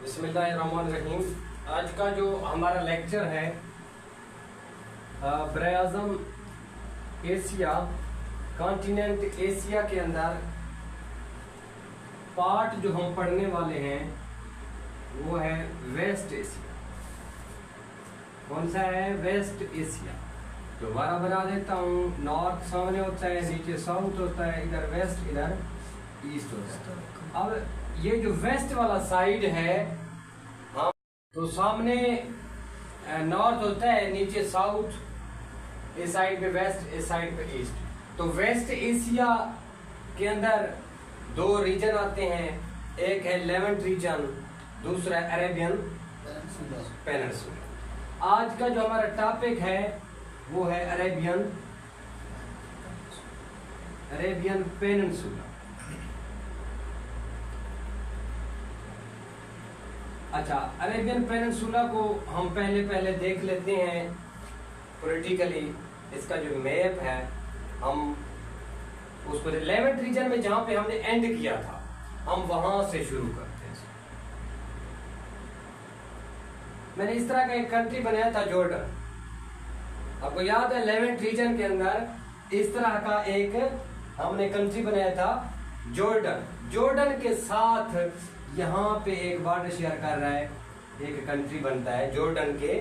बिस्मिल्लाहिर्रहमानिर्रहीम। आज का जो हमारा लेक्चर है बरे-आज़म एशिया, कॉन्टिनेंट एशिया के अंदर पार्ट जो हम पढ़ने वाले हैं वो है वेस्ट एशिया। कौन सा है? West Asia. दोबारा बना देता हूँ, नॉर्थ सामने होता है, नीचे साउथ होता है, इधर वेस्ट इधर ईस्ट होता है। अब ये जो वेस्ट वाला साइड है, हम तो सामने नॉर्थ होता है, नीचे साउथ, इस साइड पे वेस्ट, इस साइड पे ईस्ट। तो वेस्ट एशिया के अंदर दो रीजन आते हैं, एक है लेवेंट रीजन, दूसरा अरेबियन पेनिनसुला। आज का जो हमारा टॉपिक है वो है अरेबियन पेनिनसुला। अच्छा, अरेबियन पेनिनसुला को हम पहले देख लेते हैं पॉलिटिकली। इसका जो मैप है, हम उसको लेवेंट रीजन में जहां पे हमने एंड किया था, हम वहां से शुरू करते हैं। मैंने इस तरह का एक कंट्री बनाया था, जॉर्डन। आपको याद है, लेवेंट रीजन के अंदर इस तरह का एक हमने कंट्री बनाया था, जॉर्डन। जॉर्डन के साथ यहाँ पे एक बॉर्डर शेयर कर रहा है, एक कंट्री बनता है जॉर्डन के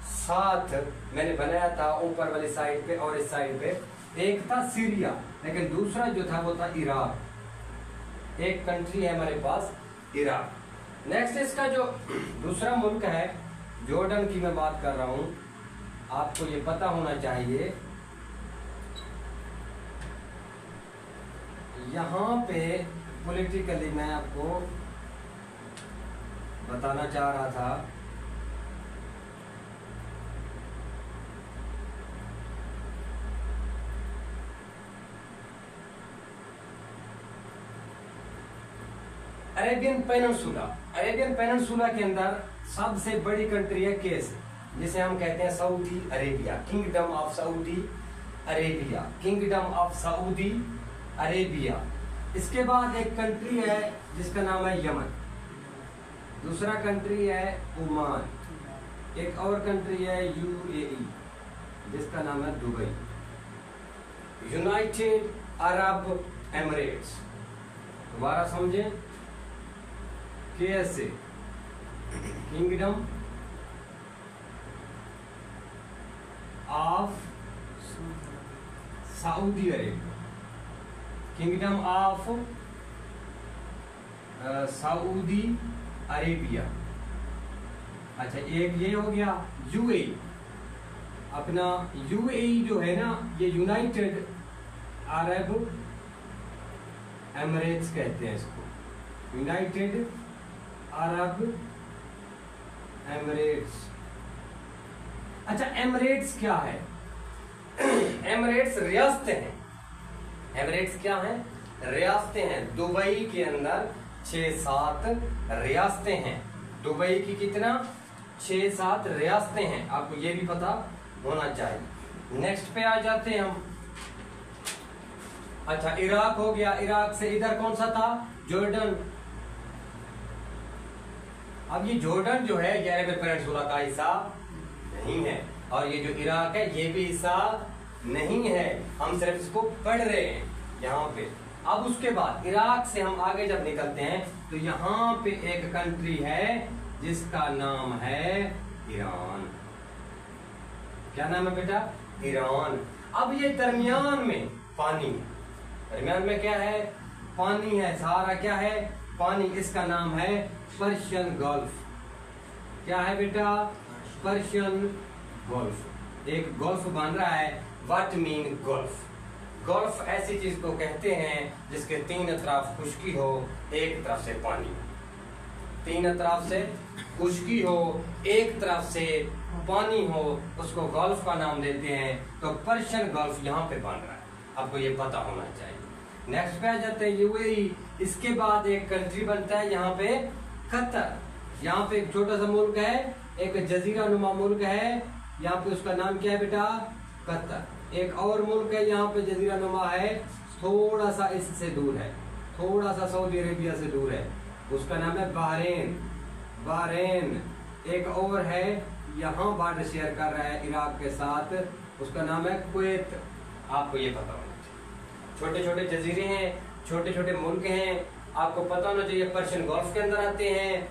साथ। मैंने बनाया था ऊपर वाली साइड पे और इस साइड पे एक था सीरिया, लेकिन दूसरा जो था वो था इराक। एक कंट्री है हमारे पास, इराक। नेक्स्ट इसका जो दूसरा मुल्क है, जॉर्डन की मैं बात कर रहा हूं, आपको ये पता होना चाहिए। यहां पे पॉलिटिकली मैं आपको बताना चाह रहा था, अरेबियन पेनिनसुला के अंदर सबसे बड़ी कंट्री है केस, जिसे हम कहते हैं Saudi Arabia, kingdom of Saudi Arabia. इसके बाद एक कंट्री है जिसका नाम है यमन, दूसरा कंट्री है ओमान, एक और कंट्री है यूएई जिसका नाम है दुबई, यूनाइटेड अरब एमिरेट्स। दोबारा समझें, कैसे? Kingdom of Saudi Arabia, kingdom of Saudi Arabia. अच्छा, एक ये हो गया यूएई। अपना यूएई जो है ना, ये यूनाइटेड अरब एमिरेट्स कहते हैं इसको, यूनाइटेड अरब एमिरेट्स। अच्छा, एमिरेट्स क्या है? एमिरेट्स रियासतें हैं। एमिरेट्स क्या है? रियासतें हैं। दुबई के अंदर 6-7 रियासतें हैं। दुबई की कितना? 6-7 रियासतें हैं। आपको ये भी पता होना चाहिए। नेक्स्ट पे आ जाते हैं हम। अच्छा, इराक हो गया। इराक से इधर कौन सा था? जॉर्डन। अब ये जॉर्डन जो है, ये अरेबियन पेनिनसुला का हिस्सा नहीं है, और ये जो इराक है ये भी हिस्सा नहीं है। हम सिर्फ इसको पढ़ रहे हैं यहाँ पे। अब उसके बाद इराक से हम आगे जब निकलते हैं तो यहाँ पे एक कंट्री है जिसका नाम है ईरान। क्या नाम है बेटा? ईरान। अब ये दरमियान में पानी है। दरमियान में क्या है? पानी है। सारा क्या है? पानी। इसका नाम है पर्शियन गल्फ। क्या है बेटा? Persian gulf. एक गल्फ बन रहा है। What mean gulf? गल्फ ऐसी चीज को कहते हैं जिसके 3 तरफ खुश्की हो, एक तरफ से पानी। 3 तरफ से खुश्की हो, एक तरफ से पानी हो, उसको गल्फ का नाम देते हैं। तो पर्शियन गल्फ यहाँ पे बन रहा है, आपको ये पता होना चाहिए। नेक्स्ट पे आ जाते हैं यूएई। इसके बाद एक कंट्री बनता है यहाँ पे कतर। यहाँ पे एक छोटा सा मुल्क है, एक जजीरा नुमा मुल्क है, यहाँ पे उसका नाम क्या है बेटा? कतर। एक और मुल्क है यहाँ पे जजीरा नुमा है, थोड़ा सा इससे दूर है, थोड़ा सा सऊदी अरेबिया से दूर है, उसका नाम है बहरीन। बहरीन, एक और है यहाँ बॉर्डर शेयर कर रहा है इराक के साथ, उसका नाम है कुवैत। आपको ये पता होना चाहिए। छोटे छोटे जजीरे हैं, छोटे छोटे मुल्क हैं, आपको पता होना चाहिए। पर्शियन गल्फ के अंदर आते हैं,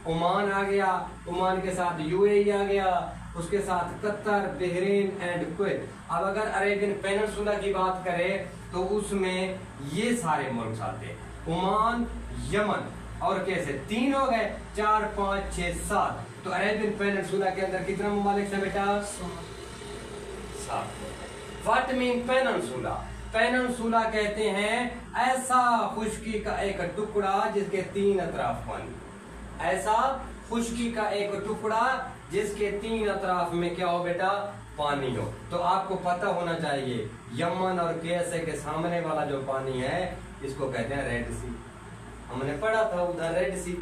ओमान आ गया, ओमान के साथ यूएई आ गया, उसके साथ कतर, बहरीन एंड कुवैत। अब अगर अरेबियन पेनिनसुला की बात करें तो उसमें ये सारे मुल्क आते हैं, ओमान, यमन और कैसे 3 हो गए, 4 5 6 7। तो अरेबियन पेनिनसुला के अंदर कितना ममालिक है बेटा? 7। What mean peninsula? पेनिनसुला कहते हैं ऐसा खुश्की का एक टुकड़ा जिसके 3 अतराफ पानी, ऐसा खुश्की का एक टुकड़ा जिसके 3 अतराफ में क्या हो बेटा? पानी हो। तो आपको पता होना चाहिए यमन और केएसए के सामने वाला जो पानी है इसको कहते हैं रेड सी। हमने पढ़ा था उधर रेड सी,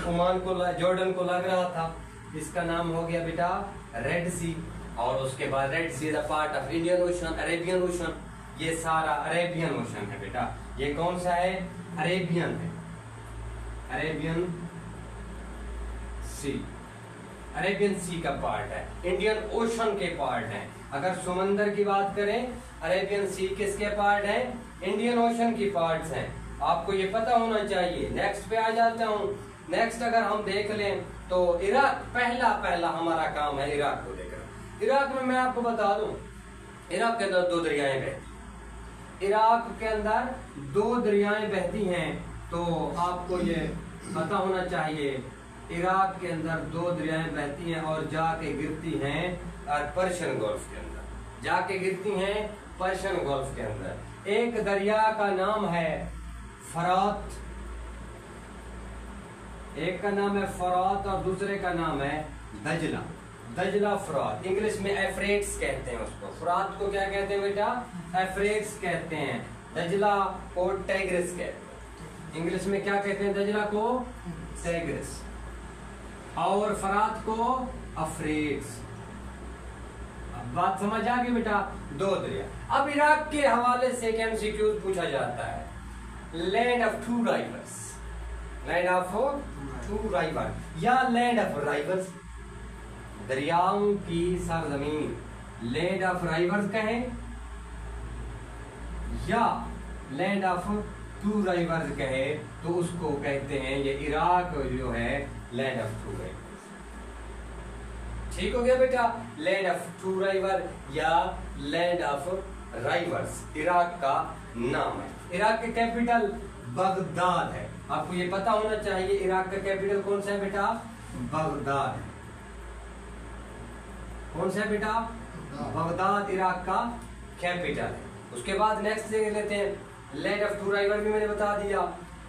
ओमान को जॉर्डन को लग रहा था, इसका नाम हो गया बेटा रेड सी। और उसके बाद red sea is a part of Indian ocean, Arabian ocean. ये सारा अरेबियन ओशन है बेटा। ये कौन सा है? अरेबियन है, अरेबियन सी, अरेबियन सी का पार्ट है, इंडियन ओशन के पार्ट है। अगर समंदर की बात करें, अरेबियन सी किसके पार्ट है? इंडियन ओशन की पार्ट्स हैं। आपको ये पता होना चाहिए। नेक्स्ट पे आ जाता हूँ। नेक्स्ट अगर हम देख लें तो इराक, पहला हमारा काम है इराक को देखना। इराक में मैं आपको बता दूं, इराक के अंदर 2 दरियाएं बहती, इराक के अंदर 2 दरियाएं बहती हैं। तो आपको ये पता होना चाहिए इराक के अंदर 2 दरियाएं बहती हैं और जाके गिरती हैं पर्शियन गल्फ के अंदर, जाके गिरती हैं पर्शियन गल्फ के अंदर। एक दरिया का नाम है फरात, एक का नाम है फरात और दूसरे का नाम है दजला, दजला फरात। इंग्लिश में एफ्रेट्स कहते हैं उसको। फरात को क्या कहते हैं बेटा? एफ्रेट्स कहते हैं। दजला को टैग्रिस कहते हैं। इंग्लिश में क्या कहते हैं? दजला को टैग्रिस और फरात को अफ्रेट्स। अब बात समझ आ गई बेटा? 2 दरिया। अब इराक के हवाले से एक एमसीक्यू पूछा जाता है, land of 2 rivers, land of 2 river या लैंड ऑफ राइवर्स, दरियाओं की सरजमीन, लैंड ऑफ राइवर्स कहें या लैंड ऑफ 2 राइवर्स कहे तो उसको कहते हैं ये इराक जो है लैंड ऑफ 2 राइवर्स। ठीक हो गया बेटा? लैंड ऑफ 2 राइवर या लैंड ऑफ राइवर्स इराक का नाम है। इराक के कैपिटल बगदाद है। आपको ये पता होना चाहिए इराक का कैपिटल कौन सा है बेटा? बगदाद। कौन सा है बेटा? बगदाद इराक का कैपिटल है। उसके बाद नेक्स्ट देख लेते हैं, लैंड ऑफ 2 राइवर भी मैंने बता दिया।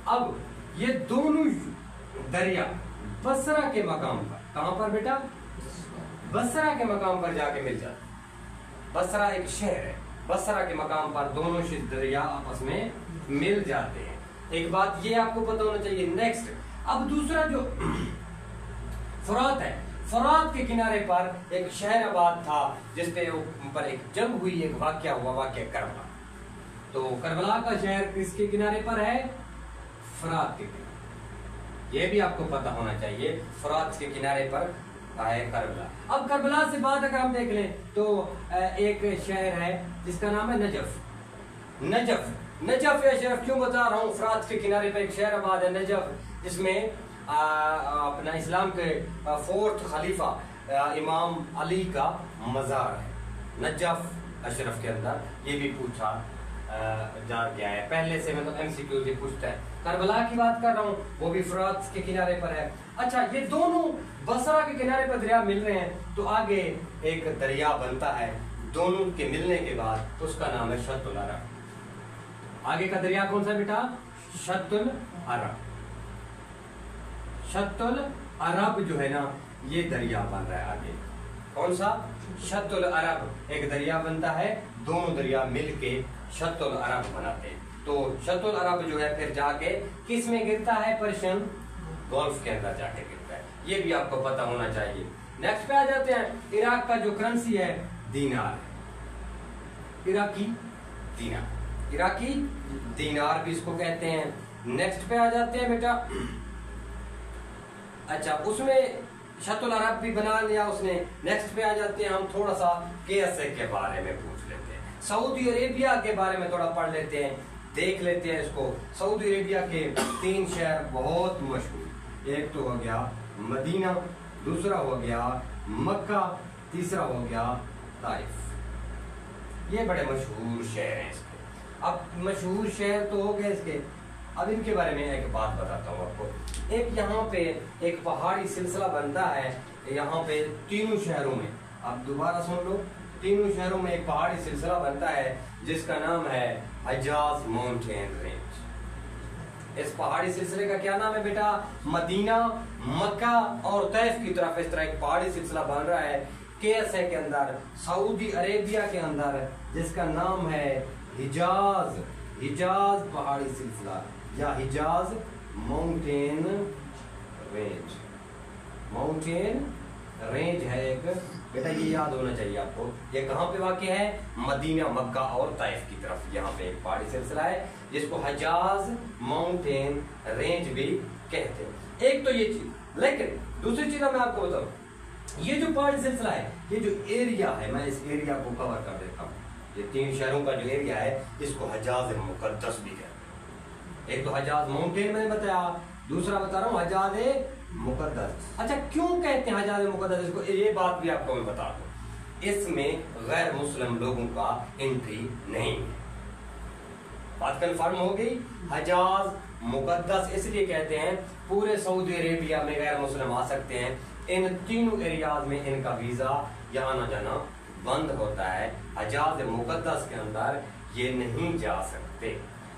अब ये दोनों दरिया बसरा के मकाम पर, कहां पर बेटा? बसरा के मकाम पर जाके मिल जाते। बसरा एक शहर है, बसरा के मकाम पर दोनों दरिया आपस में मिल जाते हैं। एक बात ये आपको पता होना चाहिए। नेक्स्ट, अब दूसरा जो फुरात है, फुरात के किनारे पर एक शहर आबाद था जिसपे ऊपर एक जंग हुई, एक वाकया हुआ, वाकया करबला। तो करबला का शहर किसके किनारे पर है? फुरात के किनारे। ये भी आपको पता होना चाहिए, फुरात के किनारे पर है करबला। अब करबला से बाद अगर हम देख लें तो एक शहर है जिसका नाम है नजफ। नजफ, नजफ या शहर क्यों बता रहा हूँ? फुरात के किनारे पर एक शहर आबाद है नजफ, जिसमें अपना इस्लाम के 4th खलीफा इमाम अली का मजार है। नजफ अशरफ के अंदर ये भी पूछा जा गया है पहले से, मतलब एमसीक्यू से पूछता है। करबला की बात कर रहा हूँ, वो भी फुरात के किनारे पर है। अच्छा, ये दोनों बसरा के किनारे पर दरिया मिल रहे हैं तो आगे एक दरिया बनता है। दोनों के मिलने के बाद उसका नाम है शत्तुल अरब। आगे का दरिया कौन सा बेटा? शत्तुल अरब। शत्तुल अरब जो है ना, ये दरिया बन रहा है आगे। कौन सा? शत्तुल अरब एक दरिया बनता है, दोनों दरिया मिलके शत्तुल अरब बनाते हैं। तो शत्तुल अरब जो है फिर जाके किस में गिरता है? पर्शियन गल्फ के अंदर जाके गिरता है। ये भी आपको पता होना चाहिए। नेक्स्ट पे आ जाते हैं, इराक का जो करेंसी है दीनार है, इराकी दीनार, इराकी दीनार भी इसको कहते हैं। नेक्स्ट पे आ जाते हैं बेटा, अच्छा, उसमें शतुल अरब भी बना लिया उसने। नेक्स्ट पे आ जाते हैं हम, थोड़ा सा KSA के बारे में पूछ लेते हैं, सऊदी अरेबिया के बारे में थोड़ा पढ़ लेते हैं, देख लेते हैं इसको। सऊदी अरेबिया के 3 शहर बहुत मशहूर, एक तो हो गया मदीना, दूसरा हो गया मक्का, तीसरा हो गया ताइफ। ये बड़े मशहूर शहर हैं इसके। अब मशहूर शहर तो हो गए इसके, अब इनके बारे में एक बात बताता हूँ आपको। एक यहाँ पे एक पहाड़ी सिलसिला बनता है यहाँ पे तीनों शहरों में, अब दोबारा सुन लो, तीनों शहरों में एक पहाड़ी सिलसिला बनता है जिसका नाम है हजाज माउंटेन रेंज। इस पहाड़ी सिलसिले का क्या नाम है बेटा? मदीना, मक्का और तैफ की तरफ इस तरह एक पहाड़ी सिलसिला बन रहा है KSA के अंदर, सऊदी अरेबिया के अंदर, जिसका नाम है हिजाज, हिजाज पहाड़ी सिलसिला या हिजाज माउंटेन रेंज। माउंटेन रेंज है एक बेटा, ये याद होना चाहिए आपको। ये कहाँ पे वाक़या है? मदीना, मक्का और ताइफ की तरफ यहाँ पे एक पहाड़ी सिलसिला है जिसको हजाज माउंटेन रेंज भी कहते हैं। एक तो ये चीज, लेकिन दूसरी चीज मैं आपको बताऊं, ये जो पहाड़ी सिलसिला है, ये जो एरिया है, मैं इस एरिया को कवर कर देता हूँ। ये 3 शहरों का जो एरिया है इसको हजाज मुकद्दस भी कहते हैं। एक तो हजाज माउंटेन मैंने बताया, दूसरा बता रहा हूँ हजाज मुकद्दस। अच्छा, क्यों कहते हैं हजाज मुकद्दस इसको? ये बात भी आपको मैं बता दूं, इसमें गैर मुस्लिम लोगों का एंट्री नहीं है। बात कंफर्म हो गई। हजाज मुकद्दस इसलिए कहते हैं, पूरे सऊदी अरेबिया में गैर मुस्लिम आ सकते हैं। इन तीनों एरियाज में इनका वीजा या आना जाना बंद होता है। हजाज मुकद्दस के अंदर ये नहीं जा सकते।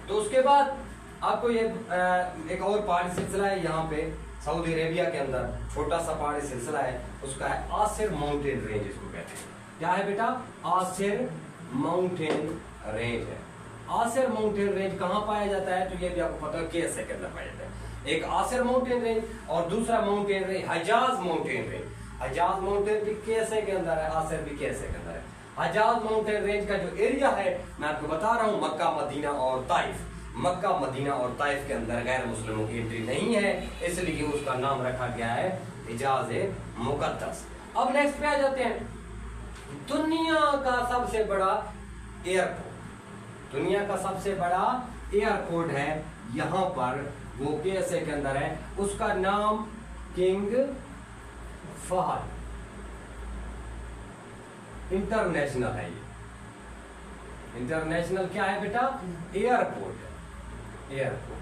तो उसके बाद आपको ये एक और पहाड़ी सिलसिला है यहाँ पे सऊदी अरेबिया के अंदर, छोटा सा पहाड़ी सिलसिला है, उसका है आसिर माउंटेन रेंज, इसको कहते हैं। क्या है बेटा? आसिर माउंटेन रेंज है। आसिर माउंटेन रेंज कहाँ पाया जाता है? तो ये भी आपको पता है KSA के अंदर पाया जाता है। एक आसिर माउंटेन रेंज और दूसरा mountain range Hejaz mountain range. Hejaz mountain भी KSA के अंदर है, आसिर भी KSA के अंदर है। हजाज माउंटेन रेंज का जो एरिया है मैं आपको बता रहा हूँ, मक्का, मदीना और ताइफ। मक्का, मदीना और ताइफ के अंदर गैर मुस्लिमों की एंट्री नहीं है, इसलिए उसका नाम रखा गया है हिजाज मुकद्दस। अब नेक्स्ट पे आ जाते हैं, दुनिया का सबसे बड़ा एयरपोर्ट। दुनिया का सबसे बड़ा एयरपोर्ट है यहाँ पर, वो KSA के अंदर है, उसका नाम किंग फहद इंटरनेशनल है। ये इंटरनेशनल क्या है बेटा? एयरपोर्ट है। Airport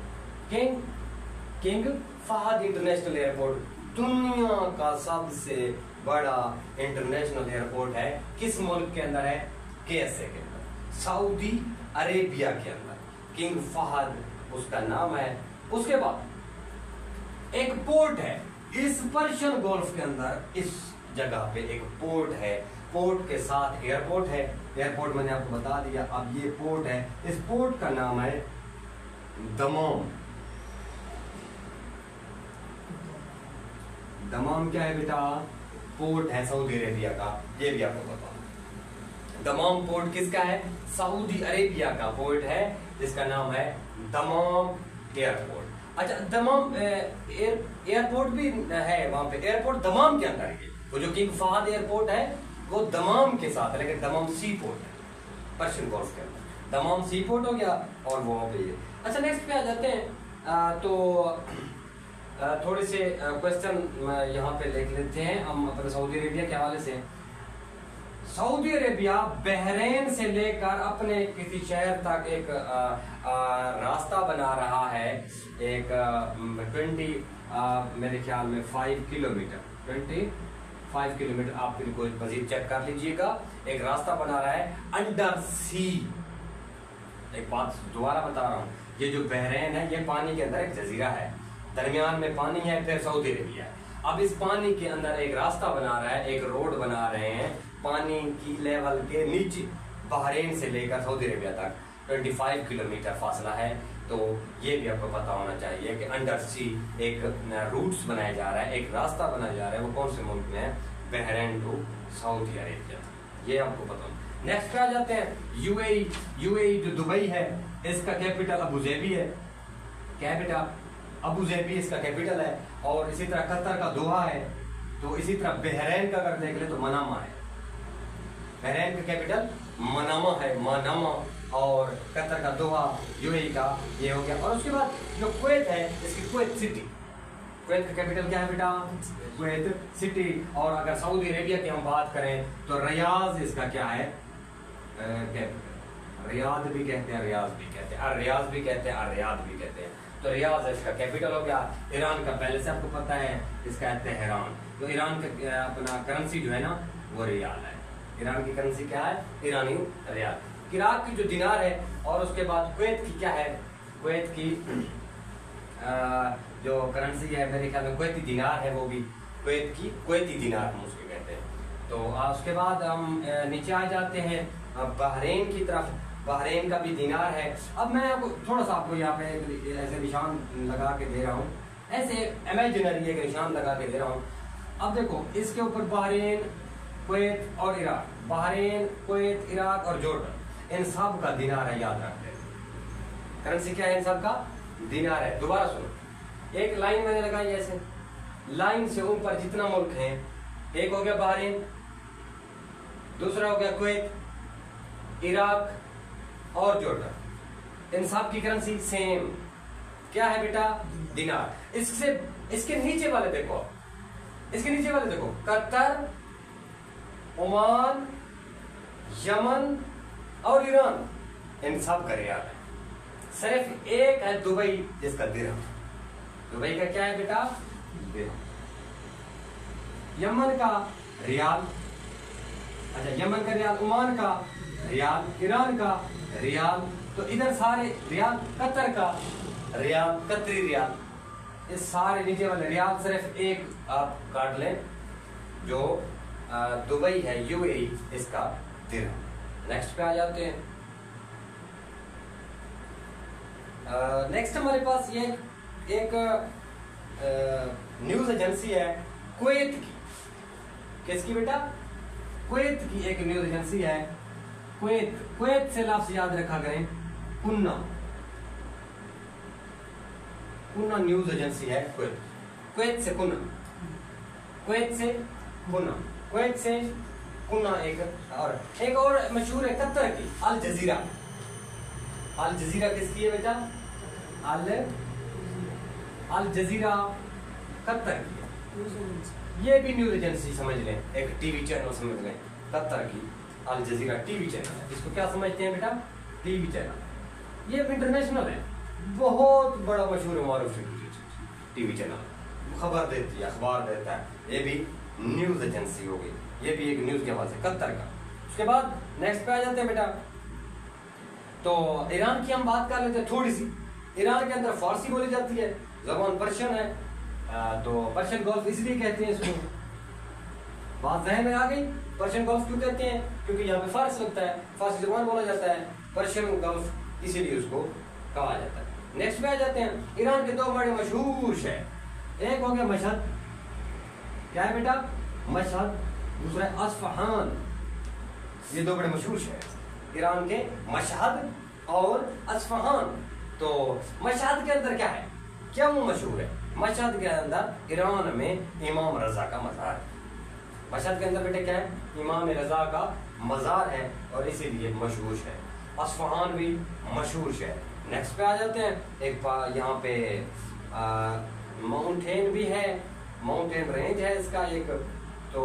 king Fahd international airport दुनिया का सबसे बड़ा इंटरनेशनल एयरपोर्ट है। किस मुल्क के अंदर है? KSA के अंदर, सऊदी अरेबिया के अंदर। किंग फहद उसका नाम है। उसके बाद एक पोर्ट है इस पर्शियन गोल्फ के अंदर, इस जगह पे एक पोर्ट है, पोर्ट के साथ एयरपोर्ट है। एयरपोर्ट मैंने आपको बता दिया। अब ये पोर्ट है, इस पोर्ट का नाम है दमाम। दमाम क्या है बेटा? पोर्ट है सऊदी अरेबिया का, ये भी आपको बता। दमाम पोर्ट किसका है? सऊदी अरेबिया का पोर्ट है जिसका नाम है दमाम एयरपोर्ट। अच्छा, दमाम एयरपोर्ट भी है वहां पे, एयरपोर्ट दमाम के अंदर है। वो जो किंग फहद एयरपोर्ट है वो दमाम के साथ है, लेकिन दमाम सी पोर्ट है पर्शियन गोल्फ के अंदर। दमाम सी पोर्ट हो गया और वो पे है। अच्छा, नेक्स्ट पे आ जाते हैं। तो थोड़े से क्वेश्चन यहाँ पे लिख लेते हैं हम अपने सऊदी अरेबिया के हवाले से। सऊदी अरेबिया बहरीन से लेकर अपने किसी शहर तक एक रास्ता बना रहा है, एक 20 मेरे ख्याल में 5 किलोमीटर, 25 किलोमीटर। आप इनको मजीद चेक कर लीजिएगा। एक रास्ता बना रहा है अंडर सी। एक बात दोबारा बता रहा हूँ, ये जो बहरीन है ये पानी के अंदर एक जजीरा है, दरमियान में पानी है, फिर सऊदी अरेबिया है। अब इस पानी के अंदर एक रास्ता बना रहा है, एक रोड बना रहे हैं पानी की लेवल के नीचे, बहरीन से लेकर सऊदी अरेबिया तक 25 किलोमीटर फासला है। तो ये भी आपको पता होना चाहिए कि अंडर सी एक रूट्स बनाया जा रहा है, एक रास्ता बनाया जा रहा है। वो कौन से मुल्क में है? बहरीन टू सऊदी अरेबिया, ये आपको पता होना। नेक्स्ट पे आ जाते हैं यूएई जो दुबई है, इसका कैपिटल अबू ज़ेबी है। कैपिटल अबू ज़ेबी इसका कैपिटल है। और इसी तरह कतर का दोहा है। तो इसी तरह बहरैन का अगर देख ले तो मनामा है, बहरैन का कैपिटल मनामा है, मनामा। और कतर का दोहा यूएई का ये हो गया। और उसके बाद जो कुवैत है, इसकी कुवैत सिटी, कुवैत का कैपिटल क्या है बेटा? Kuwait city. और अगर सऊदी अरेबिया की हम बात करें तो रियाज इसका क्या है? कैपिटल। रियाद भी कहते हैं, रियाज भी कहते हैं, रियाज भी कहते हैं, रियाद भी कहते हैं। तो रियाज इसका कैपिटल हो गया। ईरान का पहले से आपको पता है, इसका है तेहरान। तो ईरान का अपना करेंसी जो है ना वो रियाल है। ईरान की करेंसी क्या है? ईरानी रियाल। इराक की जो दिनार है, और उसके बाद कुवैत की क्या है? कुवैत की जो करेंसी है मेरे ख्याल में कुवैती दिनार है, वो भी कुवैत की कुवैती दिनार हम उसको कहते हैं। तो उसके बाद हम नीचे आ जाते हैं बहरीन की तरफ। बहरीन का भी दिनार है। अब मैं आपको थोड़ा सा आपको यहाँ पे ऐसे निशान लगा के दे रहा हूँ, ऐसे इमेजिनरी एक निशान लगा के दे रहा हूँ। अब देखो इसके ऊपर बहरीन, कुवैत और इराक, बहरीन, कुवैत, इराक और जॉर्डन, इन सब का दिनार है, याद रख ले। करेंसी क्या है? इन सब का दिनार है। दोबारा सुनो, एक लाइन मैंने लगाई ऐसे, लाइन से ऊपर जितना मुल्क है, एक हो गया बहरीन, दूसरा हो गया कुवैत, इराक और जॉर्डन, इन सब की करेंसी सेम क्या है बेटा? दिनार। इससे इसके नीचे वाले देखो, इसके नीचे वाले देखो, कतर, ओमान, यमन और ईरान, इन सब का रियाल है। सिर्फ एक है दुबई जिसका दिरहम। दुबई का क्या है बेटा? दिरहम। यमन का रियाल, अच्छा यमन का रियाल, ओमान का रियाल, ईरान का रियाल। तो इधर सारे रियाल, कतर का रियाल, कतरी रियाल, इस सारे नीचे वाले रियाल सिर्फ एक आप काट लें जो दुबई है, यूएई, इसका दिरहम। नेक्स्ट पे आ जाते हैं। नेक्स्ट हमारे पास ये एक न्यूज एजेंसी है कुवैत की। किसकी बेटा? कुवैत की एक न्यूज एजेंसी है। कुवैत, कुवैत से लफ्ज़ याद रखा करें, कुन्ना। कुन्ना न्यूज एजेंसी है कुवैत। कुवैत से कुन्ना, कुवैत से कुन्ना, कुवैत से कुन्ना। एक और मशहूर है कतर की, अल जजीरा। अल जजीरा किसकी है बेटा? अल जजीरा कतर की है। ये भी न्यूज एजेंसी समझ लें, एक टीवी चैनल समझ लें, कतर की अल जजीरा टीवी चैनल है। इसको क्या समझते हैं बेटा? TV channel. ये इंटरनेशनल है, बहुत बड़ा मशहूर मारूफ टीवी चैनल, खबर देती है, अखबार देता है। ये भी न्यूज एजेंसी हो गई, ये भी एक न्यूज के हवाले से, कतर का। उसके बाद नेक्स्ट पे आ जाते हैं बेटा। तो ईरान की हम बात कर लेते हैं थोड़ी सी। ईरान के अंदर फारसी बोली जाती है, जबान पर्शियन है। तो पर्शियन गोल्फ इसलिए कहते हैं इसको, बात जहन में आ गई। पर्शियन गोल्फ क्यों कहते हैं? क्योंकि यहाँ पे फारस लगता है, फारसी जबान बोला जाता है, पर्शियन गोल्फ, इसीलिए उसको कहा जाता है। नेक्स्ट पे आ जाते हैं ईरान के दो बड़े मशहूर शहर, एक हो गया मशहद, क्या है बेटा? मशहद। दूसरा है अस्फहान। ये दो बड़े मशहूर शहर ईरान के, मशहद और अस्फहान। तो मशहद के अंदर क्या है, क्या वो मशहूर है? मशहद के अंदर ईरान में इमाम रजा का मज़ार है। मशहद के अंदर बेटे क्या है? इमाम रजा का मज़ार है और इसीलिए मशहूर है। अस्फहान भी मशहूर है। नेक्स्ट पे आ जाते हैं, एक यहाँ पे माउंटेन भी है, माउंटेन रेंज है इसका एक, तो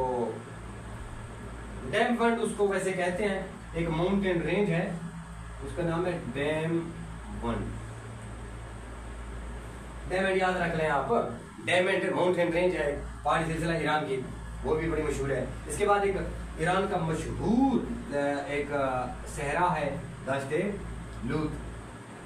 डैम वंड उसको वैसे कहते हैं, एक माउंटेन रेंज है, उसका नाम है डैम वंड। डैमेंड याद रख लें आप, डैमेंड माउंटेन रेंज है, पहाड़ी सिलसिला ईरान की, वो भी बड़ी मशहूर है। इसके बाद एक ईरान का मशहूर एक सहरा है दश्ते लूत।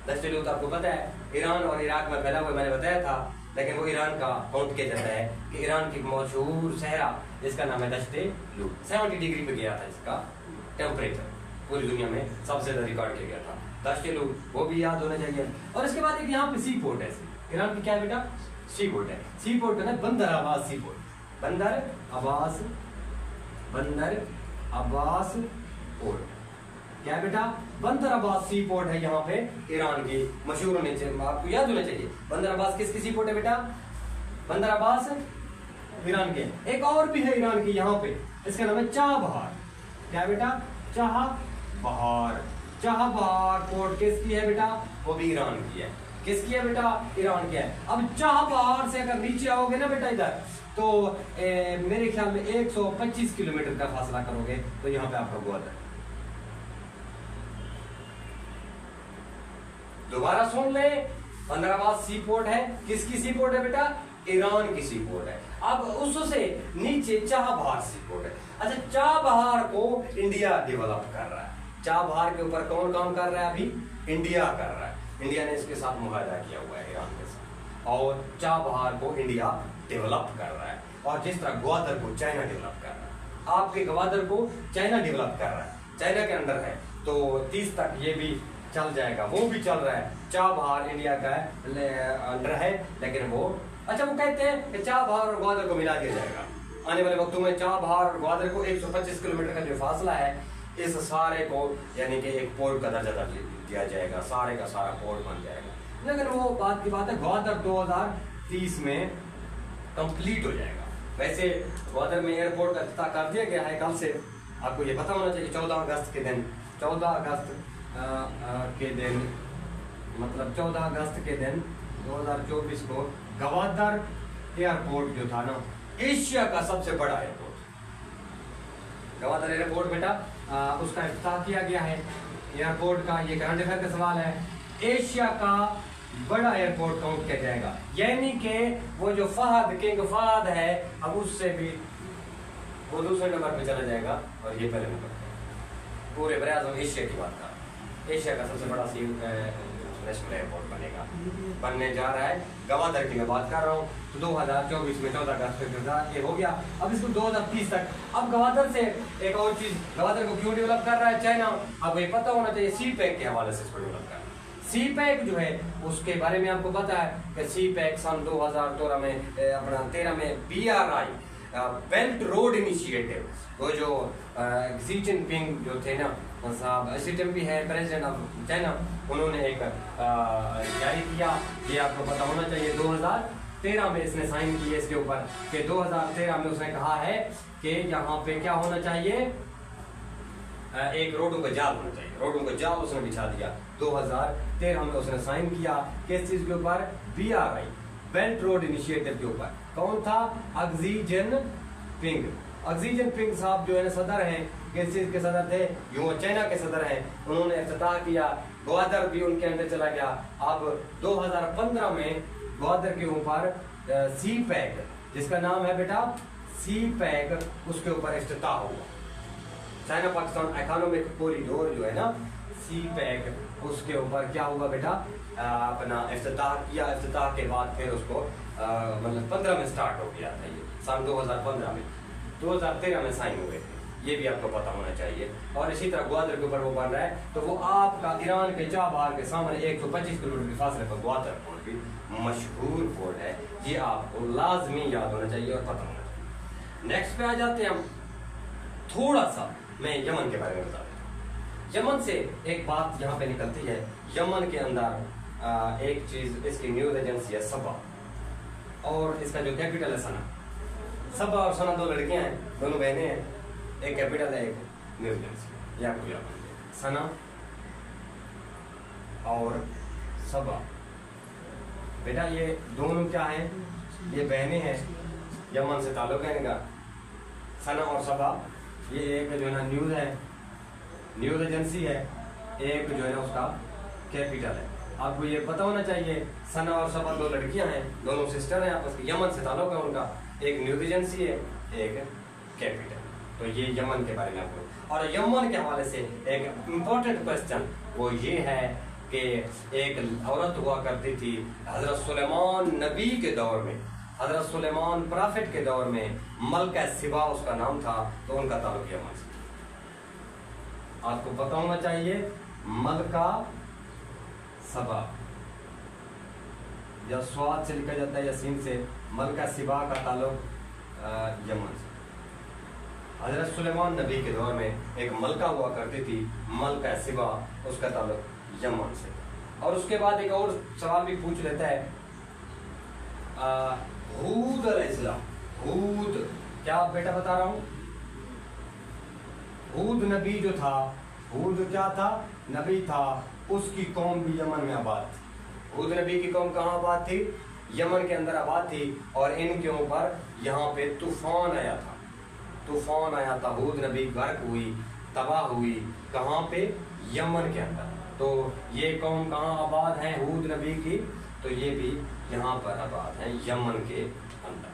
दश्ते लूत आपको पता है ईरान और इराक में फैला हुआ, मैंने बताया था, लेकिन वो ईरान का काउंट किया जाता है कि ईरान की मशहूर सहरा जिसका नाम है दश्ते लूत। 70 डिग्री पे गया था इसका टेम्परेचर, पूरी दुनिया में सबसे ज्यादा रिकॉर्ड किया गया था दश्ते लूत, वो भी याद होना चाहिए। और इसके बाद एक यहाँ पे सी पोर्ट है, ईरान की क्या है बेटा? सी पोर्ट है। सी पोर्ट है ना बंदर अब्बास सी पोर्ट, बंदर अब्बास, बंदर अब्बास पोर्ट, क्या है बेटा? बंदर अब्बास सी पोर्ट है यहाँ पे ईरान की, मशहूर होने चाहिए, आपको याद होना चाहिए। बंदर अब्बास किसकी सी पोर्ट है बेटा? बंदर अब्बास ईरान के। एक और भी है ईरान की यहाँ पे, इसका नाम है चाबहार। क्या बेटा? चाबहार। चाबहार पोर्ट किसकी है बेटा? वो भी ईरान की है। किसकी है बेटा? ईरान की है। अब चाबहार से अगर नीचे आओगे ना बेटा इधर, तो मेरे ख्याल में 125 किलोमीटर का फासला करोगे तो यहाँ पे आपका ग्वादर। दोबारा सुन ले, बंदर अब्बास सी पोर्ट है। किसकी सी पोर्ट है बेटा? ईरान की सी पोर्ट है। अब उससे नीचे चाबहार सी पोर्ट है। अच्छा, चाबहार को इंडिया डेवलप कर रहा है। चाबहार के ऊपर कौन काम कर रहा है? अभी इंडिया कर रहा है। इंडिया ने इसके साथ मुआहदा किया हुआ है ईरान के साथ, और चाबहार को इंडिया डेवलप कर रहा है। और जिस तरह ग्वादर को चाइना डेवलप कर रहा है, आपके ग्वादर को चाइना डेवलप कर रहा है, चाइना के अंडर है, तो 30 तक ये भी चल जाएगा, वो भी चल रहा है। चाबहार इंडिया का अंडर है, लेकिन वो अच्छा वो कहते हैं कि चाबहार और ग्वादर को मिला दिया जाएगा आने वाले वक्तों में। चाबहार और ग्वादर को 125 किलोमीटर का जो फासला है, इस सारे को यानी कि एक पोर्ट का दर्जा दिया जाएगा, सारे का सारा पोर्ट बन जाएगा। लेकिन वो बात की बात है, ग्वादर 2030 में कंप्लीट हो जाएगा। वैसे ग्वादर में एयरपोर्ट का इफ्तिताह कर दिया गया है कल से। आपको ये पता होना चाहिए 14 अगस्त के दिन, 14 अगस्त के दिन, मतलब 14 अगस्त के दिन 2024 को ग्वादर एयरपोर्ट जो था ना, एशिया का सबसे बड़ा एयरपोर्ट, ग्वादर एयरपोर्ट बेटा, उसका इफ्तिताह किया गया है एयरपोर्ट का। ये करंट अफेयर का सवाल है। एशिया का बड़ा एयरपोर्ट काउंट किया जाएगा, यानी कि वो जो फहद, किंग फहद है, अब उससे भी वो दूसरे नंबर पे चला जाएगा और ये पहले नंबर पे। पूरे बड़े आजम एशिया की बात कर, एशिया का सबसे बड़ा नेशनल एयरपोर्ट बनेगा, बनने जा रहा है। ग्वादर की मैं बात कर रहा हूँ। तो 2024 में 14 अगस्त ये हो गया। अब इसको 2030 तक। अब ग्वादर से एक और चीज, ग्वादर को क्यों डेवलप कर रहा है चाइना? अब ये पता होना चाहिए, सी पैक के हवाले से इसको डेवलप कर रहा है। सी पैक जो है उसके बारे में आपको पता है कि सी पैक सन 2013 में अपना 13 में BRI बेल्ट रोड इनिशिएटिव, वो जो शी जिनपिंग जो थे ना साहब, भी है प्रेसिडेंट ऑफ चाइना, उन्होंने एक जारी किया। ये आपको पता होना चाहिए 2013 में इसने साइन की है इसके ऊपर, कि 2013 में उसने कहा है कि यहाँ पे क्या होना चाहिए, एक रोडों का जाल होना चाहिए। रोडों का जाल उसने बिछा दिया 2013 में, उसने साइन किया किस चीज के ऊपर? BRI बेल्ट रोड इनिशिएटिव के ऊपर। कौन था? अक्सी जिनपिंग। अक्सी जिनपिंग साहब जो है ना सदर हैं, किस चीज के सदर थे? यूं चाइना के सदर हैं। उन्होंने इफ्तिताह किया, ग्वादर भी उनके अंदर चला गया। अब 2015 में ग्वादर के ऊपर सी पैक, जिसका नाम है बेटा सी पैक, उसके ऊपर इफ्तिताह हुआ। चाइना पाकिस्तान इकोनॉमिक कॉरिडोर जो है ना, सी पैक, उसके ऊपर क्या हुआ बेटा? अपना इफ्तिताह किया। इफ्तिताह के बाद फिर उसको मतलब 15 में स्टार्ट हो गया था ये, सन 2015 में, 2013 में साइन हुए थे। ये भी आपको पता होना चाहिए। और इसी तरह ग्वादर के ऊपर वो बन रहा है, तो वो आपका ईरान के चाबहार के सामने 125 किलोमीटर के फासले पर ग्वादर पोर्ट भी मशहूर पोर्ट है। ये आपको लाजमी याद होना चाहिए और पता होना चाहिए। नेक्स्ट पे आ जाते हैं हम, थोड़ा सा मैं यमन के बारे में बता देता हूँ। यमन से एक बात यहाँ पे निकलती है। यमन के अंदर एक चीज, इसकी न्यूज एजेंसी है सबा, और इसका जो कैपिटल है सना। सबा और सना 2 लड़कियां हैं, दोनों बहनें हैं। एक कैपिटल है, एक न्यूज एजेंसी, या आपको याद है सना और सबा। बेटा ये दोनों क्या हैं? ये बहनें हैं, यमन से ताल्लुक है इनका। सना और सबा, ये एक जो है ना न्यूज है, न्यूज एजेंसी है, एक जो है ना उसका कैपिटल है। आपको ये पता होना चाहिए, सना और सबा 2 लड़कियां हैं, दोनों सिस्टर हैं आपस की, यमन से ताल्लुक है उनका। एक न्यूज एजेंसी है, एक कैपिटल। तो ये यमन के बारे में आपको। और यमन के हवाले से एक इम्पोर्टेंट क्वेश्चन वो ये है कि एक औरत हुआ करती थी हजरत सुलेमान नबी के दौर में, हजरत सुलेमान प्रॉफिट के दौर में, मलका सिबा उसका नाम था, तो उनका ताल्लुक यमन से। आपको पता होना चाहिए, मलका सबा, या स्वाद से लिखा जाता है या सीन से, मलका सिबा का ताल्लुक यमन से। हजरत सुलेमान नबी के दौर में एक मलका हुआ करती थी, मलका सिबा, उसका ताल्लुक यमन से। और उसके बाद एक और सवाल भी पूछ लेता है हूद अलैहिस्सलाम, हूद क्या बेटा बता रहा हूं, हूद नबी जो था, हूद क्या था, नबी था, उसकी कौम भी यमन में आबाद थी। हूद नबी की कौम कहाँ आबाद थी, यमन के अंदर आबाद थी, और इनके ऊपर यहाँ पे तूफान आया था, तूफान आया था, हूद नबी गर्क हुई, तबाह हुई, कहाँ पे, यमन के अंदर। तो ये कौम कहाँ आबाद है हूद नबी की, तो ये भी यहाँ पर आबाद है यमन के अंदर।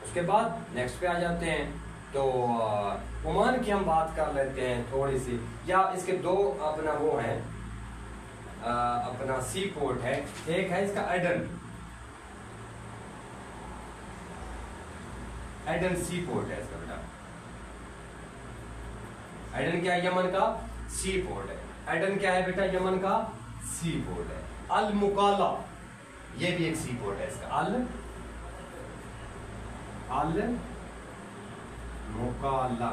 उसके बाद नेक्स्ट पे आ जाते हैं, तो ओमान की हम बात कर लेते हैं थोड़ी सी, या इसके दो अपना वो हैं, अपना सी पोर्ट है, एक है इसका एडन, एडन सी पोर्ट है इसका बेटा, एडन क्या है, यमन का सी पोर्ट है, एडन क्या है बेटा, यमन का सी पोर्ट है। अल मुकाला ये भी एक सी पोर्ट है इसका, अल मुकाला,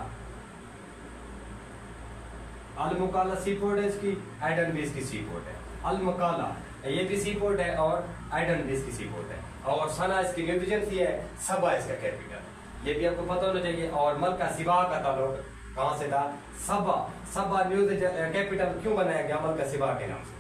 अल मुकाला सी पोर्ट है इसकी, एडन भी इसकी सी पोर्ट है। अल मुकाला ये भी सी पोर्ट है और एडन भी इसकी सी पोर्ट है, और सना इसकी न्यू एजेंसी है, सबा इसका कैपिटल, ये भी आपको पता होना चाहिए। और मलका सिबा का ताल्लुक कहां से था, सबा, सबा न्यूज कैपिटल क्यों बनाया गया, मलका सिबा के नाम से,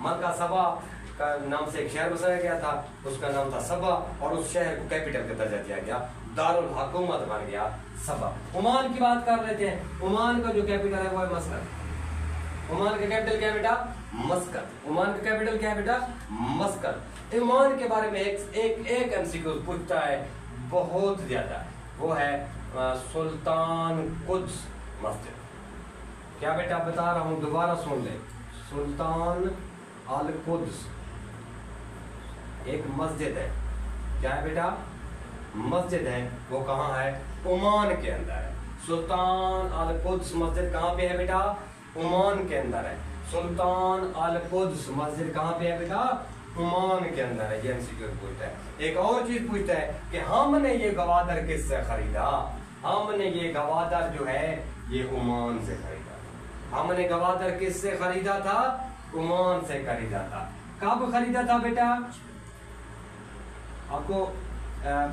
मलका सबा का नाम से एक शहर बसाया गया था, उसका नाम था सबा, और उस शहर को कैपिटल का दर्जा दिया गया, दारुल हुकूमत बन गया सबा। ओमान की बात कर लेते हैं, ओमान का जो कैपिटल है वो है मस्कत। ओमान का कैपिटल क्या है बेटा, मस्कत। ओमान का कैपिटल क्या है बेटा, मस्कत। ओमान के बारे में एक एमसीक्यू पूछता है बहुत ज्यादा, वो है सुल्तान कुद्स मस्जिद। क्या बेटा बता रहा हूं, दोबारा सुन ले, सुल्तान अल कुद्स एक मस्जिद है, क्या है बेटा, मस्जिद है, वो कहाँ है, ओमान के अंदर है। सुल्तान अल कुद्स मस्जिद कहाँ पे है बेटा, ओमान के अंदर है। सुल्तान अल कुद्स मस्जिद कहाँ पे है बेटा, ओमान के अंदर है। ये एमसीक्यू पूछता है। एक और चीज पूछता है कि हमने ये गवादर किससे खरीदा, हमने ये गवादर जो है ये ओमान से खरीदा। हमने गवादर किससे खरीदा था, ओमान से खरीदा था। कब खरीदा था बेटा, आपको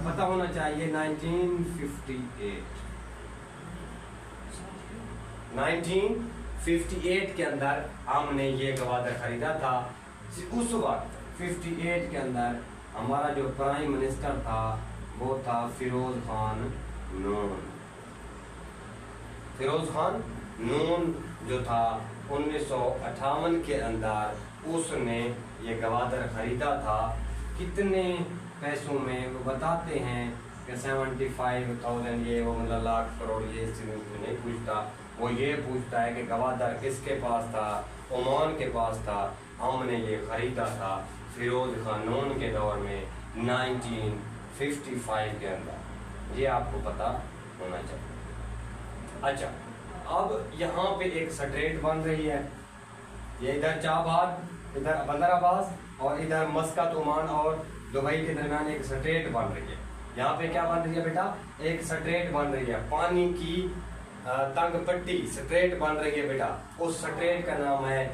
पता होना चाहिए, 1958 के अंदर हमने ये गवादर खरीदा था। उस वक्त 58 के अंदर हमारा जो प्राइम मिनिस्टर था वो था फिरोज खान नून। फिरोज खान नून जो था 1958 के अंदर उसने ये गवादर खरीदा था। कितने पैसों में वो बताते हैं कि 75,000, ये वो मतलब लाख करोड़, ये इस चीज में नहीं पूछता, वो ये पूछता है कि गवादर किसके पास था, ओमान के पास था। हमने ये खरीदा था फिरोज खान नून के दौर में 1955 के अंदर, ये आपको पता होना चाहिए। अच्छा, अब यहाँ पे एक स्ट्रेट बन रही है, ये इधर चाबहार, इधर बंदर अब्बास और इधर मस्कत, ओमान और दुबई के दरमियान एक स्ट्रेट बन रही है। यहाँ पे क्या बन रही है बेटा, एक स्ट्रेट बन रही है, पानी की तंग पट्टी स्ट्रेट बन रही है बेटा। उस स्ट्रेट का नाम है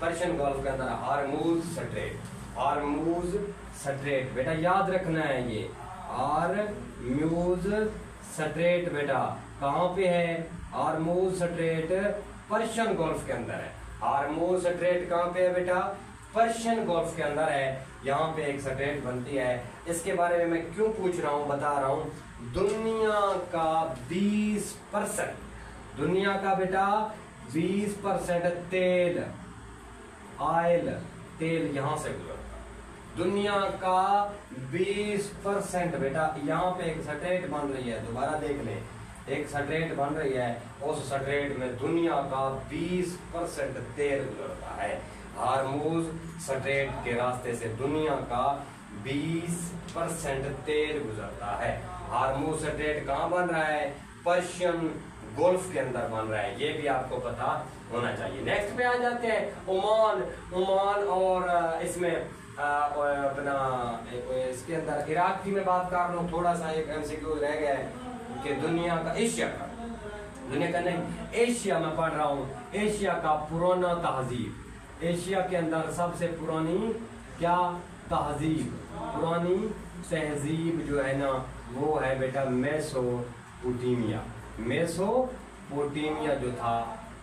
पर्शियन गल्फ के अंदर हारमूज स्ट्रेट। हारमूज स्ट्रेट बेटा याद रखना है, ये हारमूज स्ट्रेट बेटा कहाँ पे है, हारमूज स्ट्रेट पर्शियन गल्फ के अंदर है। हारमूज स्ट्रेट कहाँ पे है बेटा, पर्शियन गल्फ के अंदर है। यहाँ पे एक स्ट्रेट बनती है। इसके बारे में मैं क्यों पूछ रहा हूँ, बता रहा हूँ। दुनिया का 20%, दुनिया का बेटा 20% तेल, ऑयल, तेल यहाँ से गुजरता। दुनिया का 20% बेटा, यहाँ पे एक स्ट्रेट बन रही है, दोबारा देख ले, एक स्ट्रेट बन रही है, उस स्ट्रेट में दुनिया का 20% तेल गुजरता है। हारमूज स्ट्रेट के रास्ते से दुनिया का 20% तेल गुजरता है। हारमूज स्ट्रेट कहाँ बन रहा है, पर्शियन गोल्फ के अंदर बन रहा है, ये भी आपको पता होना चाहिए। नेक्स्ट पे आ जाते हैं ओमान। ओमान और इसमें अपना इसके अंदर इराक की मैं बात कर रहा हूँ। थोड़ा सा एक एमसीक्यू रह गया है कि दुनिया का, एशिया का, दुनिया का नहीं, एशिया में पढ़ रहा हूँ, एशिया का पुराना तहजीब, एशिया के अंदर सबसे पुरानी क्या तहजीब, पुरानी तहजीब जो है ना वो है बेटा मेसोपोटामिया। मेसोपोटामिया जो था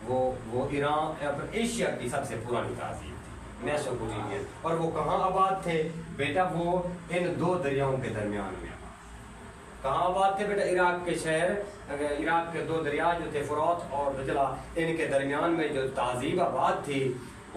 वो ईरान एशिया की सबसे पुरानी तहजीब थी, मेसोपोटामिया। और वो कहाँ आबाद थे बेटा? वो इन दो दरियाओं के दरमियान में। कहाँ आबाद थे बेटा? इराक के शहर, इराक के दो दरिया जो थे फुरात और दजला, इनके दरमियान में जो तहजीब आबाद थी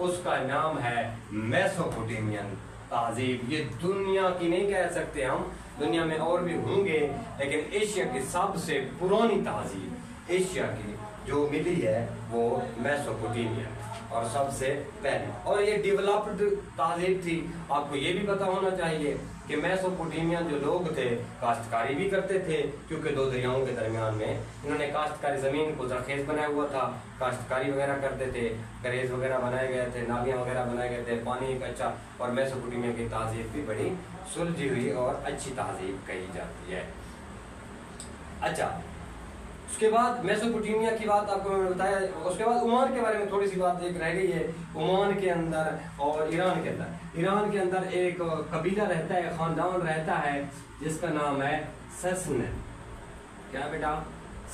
उसका नाम है मेसोपोटामियन तहजीब। ये दुनिया की नहीं कह सकते हम, दुनिया में और भी होंगे, लेकिन एशिया की सबसे पुरानी तहजीब एशिया की जो मिली है वो मेसोपोटामिया और सबसे पहले। और ये डेवलप्ड तहजीब थी। आपको ये भी पता होना चाहिए कि मेसोपोटामिया जो लोग थे काश्तकारी भी करते थे, क्योंकि दो दरियाओं के दरमियान में इन्होंने काश्तकारी जमीन को जरखेज बनाया हुआ था, काश्तकारी वगैरह करते थे, गरेज वगैरह बनाए गए थे, नालियां वगैरह बनाए गए थे, पानी एक अच्छा। और मेसोपोटामिया की तहजीब भी बड़ी सुलझी हुई और अच्छी तहजीब कही जाती है। अच्छा, उसके बाद मेसोपोटामिया की बात आपको मैंने बताया। उसके बाद ओमान के बारे में थोड़ी सी बात एक रह गई है। ओमान के अंदर और ईरान के अंदर एक कबीला रहता है, खानदान रहता है जिसका नाम है ससनेद। क्या बेटा?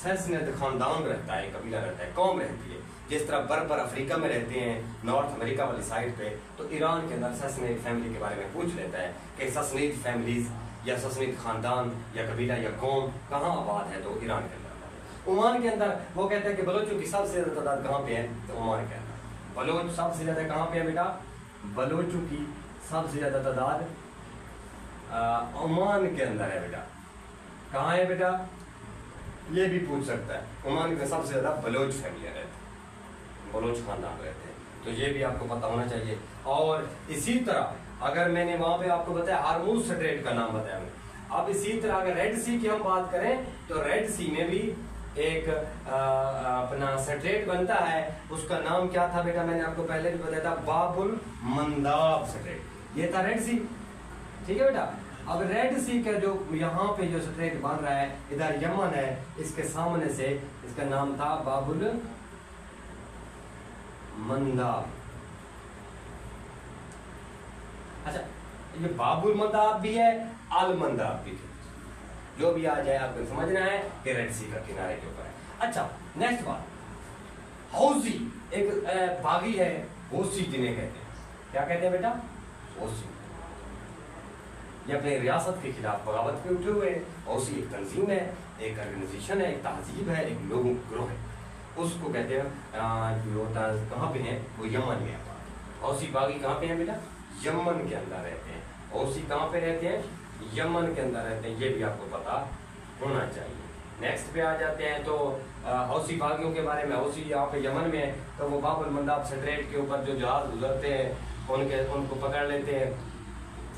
ससनेद खानदान रहता है, कबीला रहता है, कौम रहती है। जिस तरह बर्बर अफ्रीका में रहते हैं, नॉर्थ अमेरिका वाली साइड पे, तो ईरान के अंदर ससनेद फैमिली के बारे में पूछ लेता है कि ससनेद फैमिलीज या ससनेद खानदान या कबीला या कौम कहाँ आबाद है? तो ईरान के अंदर। ओमान के अंदर वो कहते हैं कि बलोचों की सबसे ज्यादा तादाद कहाँ पे है? तो ओमान के अंदर बलोच सबसे ज्यादा कहाँ पे है बेटा? बलोचों की सबसे ज्यादा तादाद ओमान के अंदर है बेटा। कहाँ है बेटा? ये भी पूछ सकता है। ओमान के सबसे ज्यादा बलोच फैमिली रहते हैं, बलोच खानदान रहते हैं, तो ये भी आपको पता होना चाहिए। और इसी तरह अगर मैंने वहां पे आपको बताया हार्मूज स्ट्रेट का नाम बताया, अब इसी तरह अगर रेड सी की हम बात करें तो रेड सी में भी एक अपना स्ट्रेट बनता है। उसका नाम क्या था बेटा? मैंने आपको पहले भी बताया था, बाबुल मंदाब स्ट्रेट। ये था रेड सी, ठीक है बेटा। अब रेड सी का जो यहाँ पे जो स्ट्रेट बन रहा है, इधर यमन है, इसके सामने से इसका नाम था बाबुल मंदाब। अच्छा, ये बाबुल मंदाब भी है, अल मंदाब भी है, जो भी आ जाए आपको समझना है कि रेड सी का किनारे के ऊपर है। अच्छा, नेक्स्ट बात, हौसी एक बागी है, हौसी जिन्हें कहते हैं। क्या कहते हैं बेटा? हौसी। ये अपने रियासत के खिलाफ बगावत पे उठे हुए। हौसी एक तंजीम है, एक ऑर्गेनाइजेशन है, एक तहजीब है, एक लोगों का ग्रोह है। उसको कहते हैं कहाँ पे है? वो यमन में है। हौसी बागी कहाँ पे है बेटा? यमन के अंदर रहते हैं। हौसी कहाँ पे रहते हैं? यमन के अंदर रहते हैं। ये भी आपको पता होना चाहिए। नेक्स्ट पे आ जाते हैं तो हौसी बागियों के बारे में। हौसी यहाँ पे यमन में है, तो वो बाबुल मंदाब स्ट्रेट के ऊपर जो जहाज गुजरते हैं उनको पकड़ लेते हैं।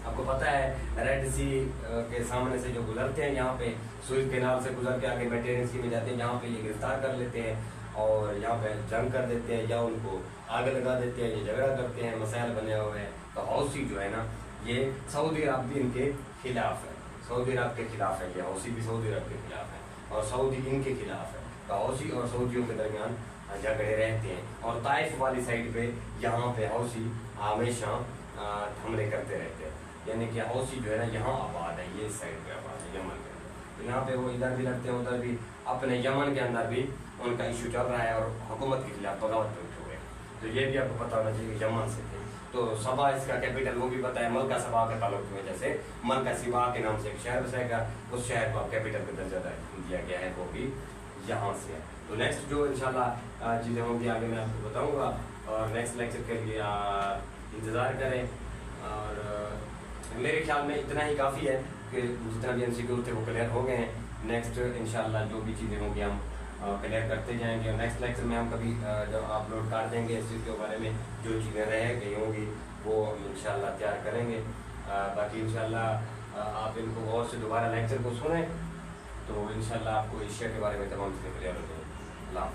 आपको पता है रेड सी के सामने से जो गुजरते हैं, यहाँ पे सुएज कैनाल से गुजर के आगे मेडिटेरेनियन सी में जाते हैं, यहाँ पे ये गिरफ्तार कर लेते हैं और यहाँ पे जंग कर देते हैं या उनको आग लगा देते हैं, ये झगड़ा करते हैं, मसाइल बने हुए हैं। तो हौसी जो है ना, ये सऊदी अरब भी इनके खिलाफ है, सऊदी अरब के खिलाफ है। ये हौसी भी सऊदी अरब के खिलाफ है और सऊदी इनके खिलाफ है। तो हौसी और सऊदियों के दरमियान झगड़े रहते हैं। और ताइफ वाली साइड पे यहाँ पे हौसी हमेशा हमले करते रहते हैं। यानी कि हौसी जो है ना यहाँ आबाद है, ये साइड पे आबाद है यमन के अंदर। तो यहाँ पे वो इधर भी लगते हैं, उधर भी। अपने यमन के अंदर भी उनका इशू चल रहा है और हुकूमत के खिलाफ बगावत पे उठे हुए। तो ये भी आपको पता होना चाहिए यमन से थे। तो सबा इसका कैपिटल वो भी पता है, मलका सबा के ताल्लुक की वजह से मलका सिबा के नाम से एक शहर बसेगा, उस शहर को आप कैपिटल का दर्जा दिया गया है, वो भी यहाँ से है। तो नेक्स्ट जो इंशाल्लाह चीज़ें होंगी आगे मैं आपको बताऊँगा और नेक्स्ट लेक्चर के लिए इंतज़ार करें। और मेरे ख्याल में इतना ही काफ़ी है कि जितना भी MCQ थे वो क्लियर हो गए हैं। नेक्स्ट इंशाल्लाह जो भी चीज़ें होंगी हम क्लियर करते जाएंगे और नेक्स्ट लेक्चर में हम कभी जब अपलोड कर देंगे इस चीज़ के बारे में जो चीज़ें रह गई होंगी वो इंशाल्लाह तैयार करेंगे। बाकी इंशाल्लाह आप इनको और से दोबारा लेक्चर को सुनें तो इंशाल्लाह आपको एशिया के बारे में तमाम चीज़ें क्लियर हो जाएंगी। अल्लाह।